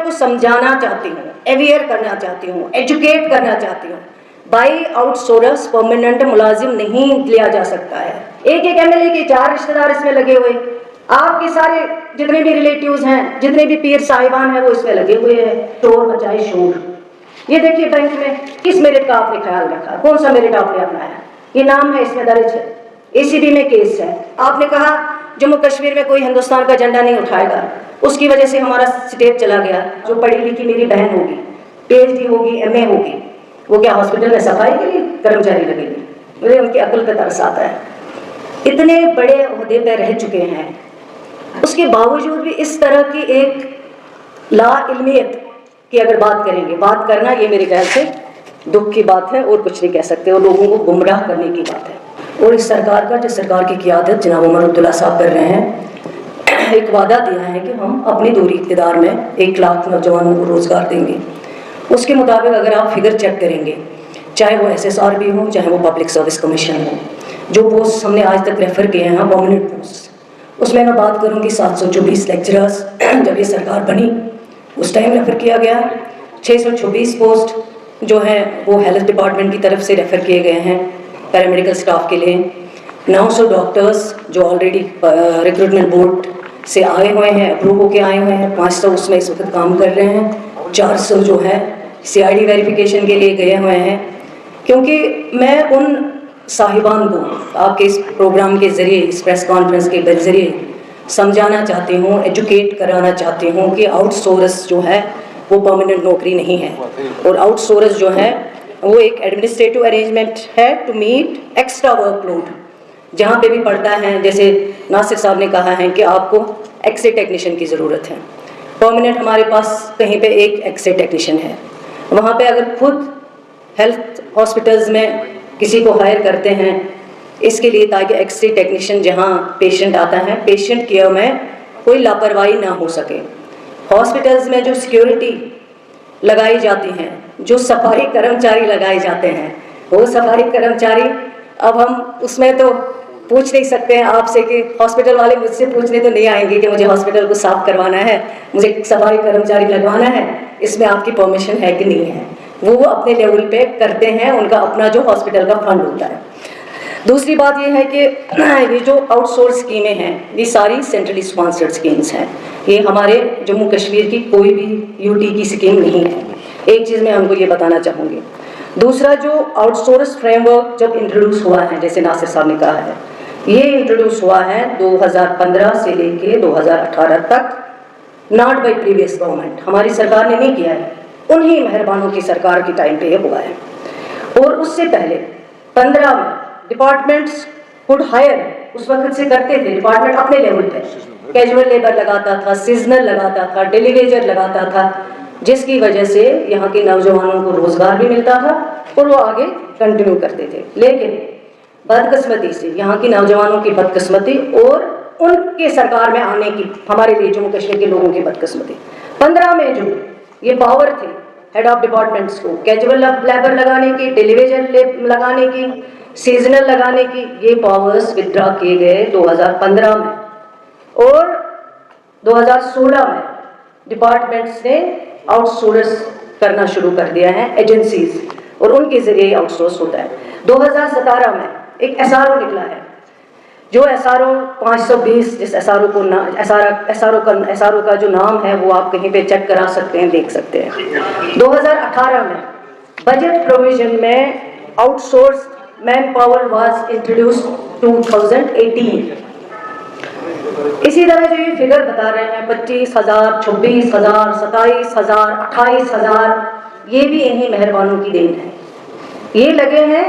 उनको समझाना चाहती हूँ, अवेयर करना चाहती हूँ, एजुकेट करना चाहती हूँ। बाई आउटसोर्स परमानेंट मुलाजिम नहीं लिया जा सकता है। एक एक एमएलए के 4 रिश्तेदार इसमें लगे हुए, आपके सारे जितने भी रिलेटिव्स हैं, जितने भी पीर साहिबान हैं, वो इसमें लगे हुए हैं। शोर मचाए शोर। ये देखिए बैंक में किस मेरिट का आपने ख्याल रखा, कौन सा मेरिट आपने अपनाया, ये नाम है इसमें दर्ज है, एसीबी में केस है। आपने कहा जम्मू कश्मीर में कोई हिंदुस्तान का झंडा नहीं उठाएगा, उसकी वजह से हमारा स्टेट चला गया। जो पढ़ी लिखी मेरी बहन होगी, पीएचडी होगी, एमए होगी, वो क्या हॉस्पिटल में सफाई के लिए कर्मचारी लगेगी? मुझे उनकी अक्ल पे तरस आता है। इतने बड़े ओहदे पे रह चुके हैं, उसके बावजूद भी इस तरह की एक लाइल्मियत की अगर बात करेंगे, बात करना ये मेरे ख्याल से दुख की बात है और कुछ नहीं कह सकते, और लोगों को गुमराह करने की बात है। और इस सरकार का, जो सरकार की क़ियादत जनाब उमर अब्दुल्ला साहब कर रहे हैं, एक वादा दिया है कि हम अपनी दूरी इक़्तिदार में 1 लाख नौजवानों को रोज़गार देंगे। उसके मुताबिक अगर आप फिगर चेक करेंगे, चाहे वो SSR भी हो, चाहे वो पब्लिक सर्विस कमीशन हो, जो पोस्ट हमने आज तक रेफ़र किए हैं परमानेंट पोस्ट, उसमें मैं बात करूँगी 724 लेक्चरर्स जब ये सरकार बनी उस टाइम रेफ़र किया गया। 626 पोस्ट जो हैं वो हेल्थ डिपार्टमेंट की तरफ से रेफ़र किए गए हैं पैरामेडिकल स्टाफ के लिए। 900 डॉक्टर्स जो ऑलरेडी रिक्रूटमेंट बोर्ड से आए हुए हैं, अप्रूव होके आए हुए हैं, 500 उसमें इस वक्त काम कर रहे हैं, 400 जो है CID वेरिफिकेशन के लिए गए हुए हैं। क्योंकि मैं उन साहिबान को आपके इस प्रोग्राम के ज़रिए, इस प्रेस कॉन्फ्रेंस के ज़रिए समझाना चाहती हूँ, एजुकेट कराना चाहती हूँ कि आउटसोर्स जो है वो परमानेंट नौकरी नहीं है, और आउटसोर्स जो है वो एक एडमिनिस्ट्रेटिव अरेंजमेंट है टू मीट एक्स्ट्रा वर्कलोड। जहाँ पे भी पड़ता है, जैसे नासिर साहब ने कहा है कि आपको एक्सरे टेक्नीशियन की ज़रूरत है, परमानेंट हमारे पास कहीं पे एक एक्सरे टेक्नीशियन है, वहाँ पे अगर खुद हेल्थ हॉस्पिटल्स में किसी को हायर करते हैं इसके लिए, ताकि एक्सरे टेक्नीशियन जहाँ पेशेंट आता है, पेशेंट केयर में कोई लापरवाही ना हो सके। हॉस्पिटल्स में जो सिक्योरिटी लगाई जाती हैं, जो सफाई कर्मचारी लगाए जाते हैं, वो सफाई कर्मचारी, अब हम उसमें तो पूछ नहीं सकते हैं आपसे कि हॉस्पिटल वाले मुझसे पूछने तो नहीं आएंगे कि मुझे हॉस्पिटल को साफ़ करवाना है, मुझे सफाई कर्मचारी लगवाना है, इसमें आपकी परमिशन है कि नहीं है। वो अपने लेवल पे करते हैं, उनका अपना जो हॉस्पिटल का फंड होता है। दूसरी बात ये है कि ये जो आउटसोर्स स्कीमें हैं, ये सारी सेंट्रली स्पॉन्सर्ड स्कीम्स हैं, ये हमारे जम्मू कश्मीर की कोई भी यूटी की स्कीम नहीं है। एक चीज़ मैं हमको ये बताना चाहूँगी। दूसरा, जो आउटसोर्स फ्रेमवर्क जब इंट्रोड्यूस हुआ है, जैसे नासिर साहब ने कहा है, ये इंट्रोड्यूस हुआ है 2015 से लेके 2018 तक, नॉट बाई प्रीवियस गवर्नमेंट, हमारी सरकार ने नहीं किया है, उन्हीं मेहरबानों की सरकार के टाइम पे ये हुआ है। और उससे पहले 15 में डिपार्टमेंट्स कुड हायर, उस वक्त से करते थे डिपार्टमेंट अपने लेवल पे, कैजुअल लेबर लगाता था, सीजनल लगाता था, डेलीवेजर लगाता था, जिसकी वजह से यहाँ के नौजवानों को रोज़गार भी मिलता था और वो आगे कंटिन्यू करते थे। लेकिन बदकिस्मती से, यहाँ की नौजवानों की बदकिस्मती और उनके सरकार में आने की, हमारे लिए जम्मू कश्मीर के लोगों की बदकिस्मती, 15 में जो ये पावर थे हेड ऑफ डिपार्टमेंट्स को कैजुअल लेबर लगाने की, डेलीवेजर लगाने की, सीजनल लगाने की, ये पावर्स विथड्रॉ किए गए 2015 में, और 2016 में डिपार्टमेंट्स ने आउटसोर्स करना शुरू कर दिया है, एजेंसीज, और उनके ज़रिए आउटसोर्स होता है। 2017 में एक SRO निकला है, जो SRO 520, जिस SRO को SRO का जो नाम है वो आप कहीं पे चेक करा सकते हैं, देख सकते हैं। 2018 में बजट प्रोविजन में outsource man power was introduce 2018। इसी तरह जो ये फिगर बता रहे हैं 25,000, 26,000, 27,000, 28,000, ये भी इन्हीं मेहरबानों की देन है। ये लगे हैं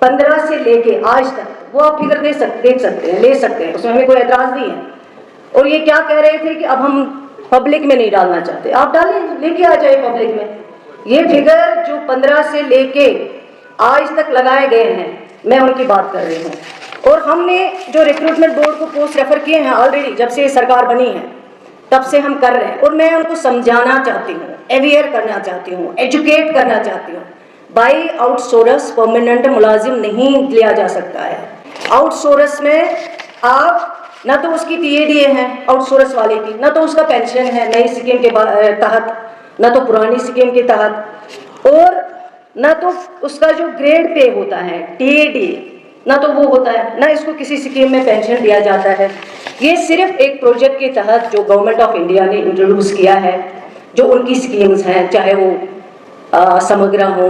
15 से लेके आज तक, वो आप फिगर देख सकते हैं, ले सकते हैं, उसमें हमें कोई एतराज़ नहीं है। और ये क्या कह रहे थे कि अब हम पब्लिक में नहीं डालना चाहते, आप डालें, लेके आ जाए पब्लिक में। ये फिगर जो 15 से लेके आज तक लगाए गए हैं, मैं उनकी बात कर रही हूँ। और हमने जो रिक्रूटमेंट बोर्ड को पोस्ट रेफर किए हैं ऑलरेडी, जब से ये सरकार बनी है तब से हम कर रहे हैं, और मैं उनको समझाना चाहती हूँ, अवेयर करना चाहती हूँ, एजुकेट करना चाहती हूँ। बाई आउटसोर्स परमानेंट मुलाजिम नहीं लिया जा सकता है। आउटसोर्स में आप نہ تو اس کی TADA ہیں آؤٹ سورس والے کی، نہ تو اس کا پینشن ہے نئی اسکیم کے تحت، نہ تو پرانی اسکیم کے تحت، اور نہ تو اس کا جو گریڈ پے ہوتا ہے TADA نہ تو وہ ہوتا ہے، نہ اس کو کسی اسکیم میں پینشن دیا جاتا ہے۔ یہ صرف ایک پروجیکٹ کے تحت جو گورنمنٹ آف انڈیا نے انٹروڈیوس کیا ہے، جو ان کی اسکیمز ہیں، چاہے وہ سمگرا ہو،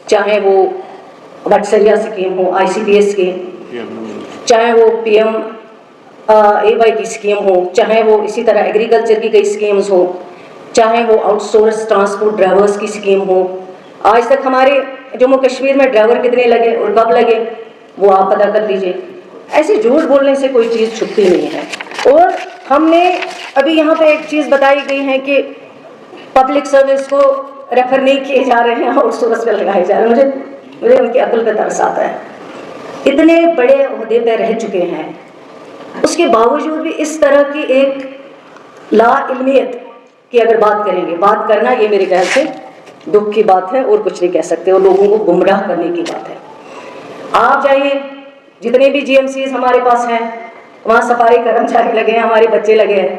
چاہے وہ وٹسریا اسکیم ہو ICPS کی، چاہے وہ PMAY کی اسکیم ہو، چاہے وہ اسی طرح ایگریکلچر کی کئی اسکیمز ہو، چاہے وہ آؤٹ سورس ٹرانسپورٹ ڈرائیورس کی اسکیم ہو۔ آج تک ہمارے جموں کشمیر میں ڈرائیور کتنے لگے اور کب لگے وہ آپ پتہ کر لیجئے۔ ایسے جھوٹ بولنے سے کوئی چیز چھپتی نہیں ہے۔ اور ہم نے ابھی یہاں پہ ایک چیز بتائی گئی ہے کہ پبلک سروس کو ریفر نہیں کیے جا رہے ہیں، آؤٹ سورس پہ لگائے جا رہے ہیں۔ مجھے ان کی عقل پہ ترس آتا ہے، اتنے بڑے عہدے پہ رہ چکے ہیں، اس کے باوجود بھی اس طرح کی ایک لا علمیت کی اگر بات کریں گے، بات کرنا یہ میرے خیال سے دکھ کی بات ہے اور کچھ نہیں کہہ سکتے، اور لوگوں کو گمراہ کرنے کی بات ہے۔ آپ جائیے جتنے بھی GMCs ہمارے پاس ہیں، وہاں صفائی کرمچاری لگے ہیں، ہمارے بچے لگے ہیں،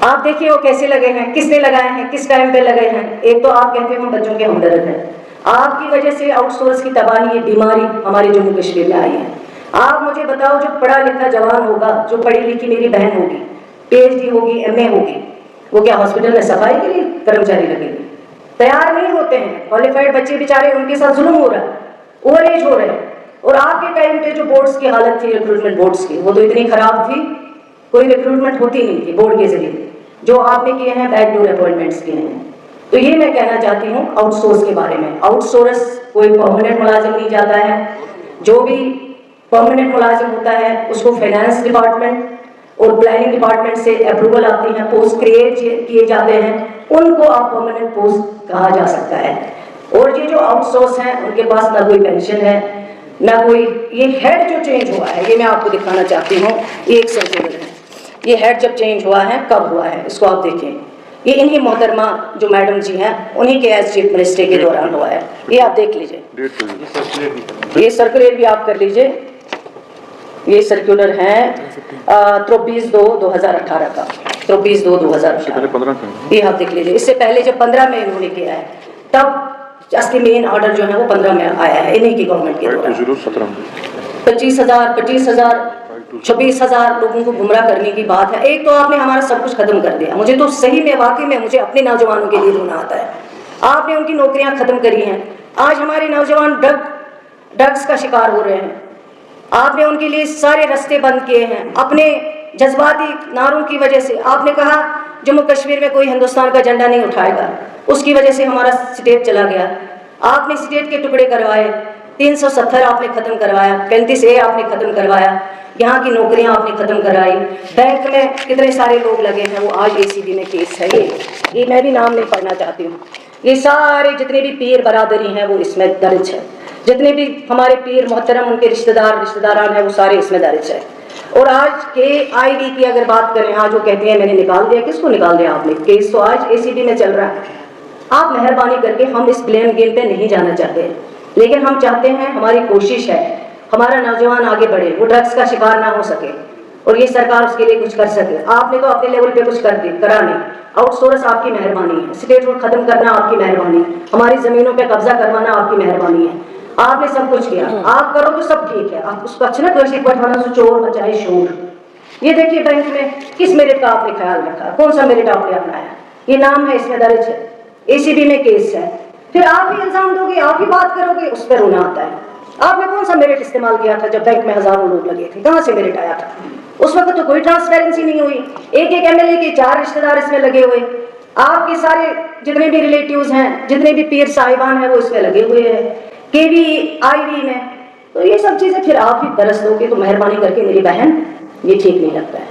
آپ دیکھیے وہ کیسے لگے ہیں، کس نے لگائے ہیں، کس ٹائم پہ لگے ہیں۔ ایک تو آپ کہتے ہیں ہم بچوں کے ہمدرد ہیں، آپ کی وجہ سے آؤٹ سورس کی تباہی، یہ بیماری ہمارے جموں کشمیر میں آئی ہے۔ آپ مجھے بتاؤ جو پڑھا لکھا جوان ہوگا، جو پڑھی لکھی میری بہن ہوگی، PhD ہوگی، MA ہوگی، وہ کیا ہاسپٹل میں صفائی کے لیے کرمچاری لگے گی؟ تیار نہیں ہوتے ہیں، کوالیفائڈ بچے بیچارے ان کے ساتھ ظلم ہو رہا ہے، اوور ایج ہو رہے ہیں۔ اور آپ کے ٹائم پہ جو بورڈز کی حالت تھی، ریکروٹمنٹ بورڈز کی، وہ تو اتنی خراب تھی، کوئی ریکروٹمنٹ ہوتی نہیں تھی بورڈ کے ذریعے، جو آپ نے کیے ہیں بیک ڈور اپوائنٹمنٹس کیے ہیں۔ تو یہ میں کہنا چاہتی ہوں آؤٹ سورس کے بارے میں، آؤٹ سورس کوئی پرماننٹ ملازم نہیں جاتا ہے، جو بھی پرماننٹ ملازم ہوتا ہے اس کو فائنانس ڈپارٹمنٹ اور پلاننگ ڈپارٹمنٹ سے اپروول آتی ہیں، پوسٹ کریٹ کیے جاتے ہیں، ان کو آپ پرماننٹ پوسٹ کہا جا سکتا ہے۔ اور یہ جو آؤٹ سورس ہیں ان کے پاس نہ کوئی پینشن ہے، نہ کوئی، یہ ہیڈ جو چینج ہوا ہے یہ میں آپ کو دکھانا چاہتی ہوں، یہ ایک سرکولر ہے، یہ ہیڈ جب چینج ہوا ہے کب ہوا ہے اس کو آپ دیکھیں، یہ انہی محترمہ جو میڈم جی ہیں انہی کے ایز چیف منسٹر کے دوران ہوا ہے، یہ آپ دیکھ لیجئے، یہ سرکولر بھی آپ کر لیجئے، یہ سرکولر ہے 23/2/2018 کا، 23/2/2018، یہ آپ دیکھ لیجئے۔ اس سے پہلے جب 15 میں انہوں نے کیا ہے تب اصلی مین آرڈر جو ہے وہ 15 میں آیا ہے انہی کی گورنمنٹ کے دوران۔ 25,000 25,000 26,000 لوگوں کو گمراہ کرنے کی بات ہے۔ ایک تو آپ نے ہمارا سب کچھ ختم کر دیا، مجھے تو صحیح میں واقعی میں مجھے اپنے نوجوانوں کے لیے رونا آتا ہے۔ آپ نے ان کی نوکریاں ختم کری ہیں، آج ہمارے نوجوان ڈرگس کا شکار ہو رہے ہیں، آپ نے ان کے لیے سارے راستے بند کیے ہیں اپنے جذباتی نعروں کی وجہ سے۔ آپ نے کہا جموں کشمیر میں کوئی ہندوستان کا جھنڈا نہیں اٹھائے گا، اس کی وجہ سے ہمارا اسٹیٹ چلا گیا، آپ نے اسٹیٹ کے ٹکڑے کروائے، 370 آپ نے ختم کروایا، 35A آپ نے ختم کروایا، یہاں کی نوکریاں آپ نے ختم کرائی، بینک میں کتنے سارے لوگ لگے ہیں وہ آج ACB میں کیس ہے، یہ میں بھی نام نہیں پڑھنا چاہتی ہوں، یہ سارے جتنے بھی پیر برادری ہیں وہ اس میں درج ہے، جتنے بھی ہمارے پیر محترم ان کے رشتہ داران ہیں وہ سارے اس میں درج ہے۔ اور آج KID کی اگر بات کریں، آج وہ کہتے ہیں میں نے نکال دیا، کس کو نکال دیا آپ نے؟ کیس تو آج ACB میں چل رہا ہے۔ آپ مہربانی کر کے، ہم اس بلیم گیم پہ نہیں جانا چاہتے، لیکن ہم چاہتے ہیں، ہماری کوشش ہے ہمارا نوجوان آگے بڑھے، وہ ڈرگس کا شکار نہ ہو سکے اور یہ سرکار اس کے لیے کچھ کر سکے۔ آپ نے تو اپنے لیول پہ کچھ کرا نہیں، آؤٹ سورس آپ کی مہربانی ہے، اسٹیٹ روڈ ختم کرنا آپ کی مہربانی ہے، ہماری زمینوں پہ قبضہ کروانا آپ کی مہربانی ہے، آپ نے سب کچھ کیا، آپ کرو تو سب ٹھیک ہے، آپ اس کو اچھا نہ بٹھانا سو چور بچائے شور۔ یہ دیکھیے بینک میں کس میرٹ کا آپ نے خیال رکھا، کون سا میرٹ آپ نے اپنایا، یہ نام ہے اس میں درج ہے، ACB میں کیس ہے، پھر آپ ہی الزام دو گے، آپ ہی بات کرو گے، اس پہ رونا آتا ہے۔ آپ نے کون سا میرٹ استعمال کیا تھا جب بینک میں ہزاروں لوگ لگے تھے، کہاں سے میرٹ آیا تھا؟ اس وقت تو کوئی ٹرانسپیرنسی نہیں ہوئی، ایک MLA کے 4 رشتہ دار اس میں لگے ہوئے، آپ کے سارے جتنے بھی ریلیٹیوز ہیں، جتنے بھی پیر صاحبان ہیں وہ اس میں لگے ہوئے ہیں، KVID میں، تو یہ سب چیزیں پھر آپ ہی درس دو گے تو مہربانی کر کے میری بہن یہ ٹھیک نہیں لگتا ہے۔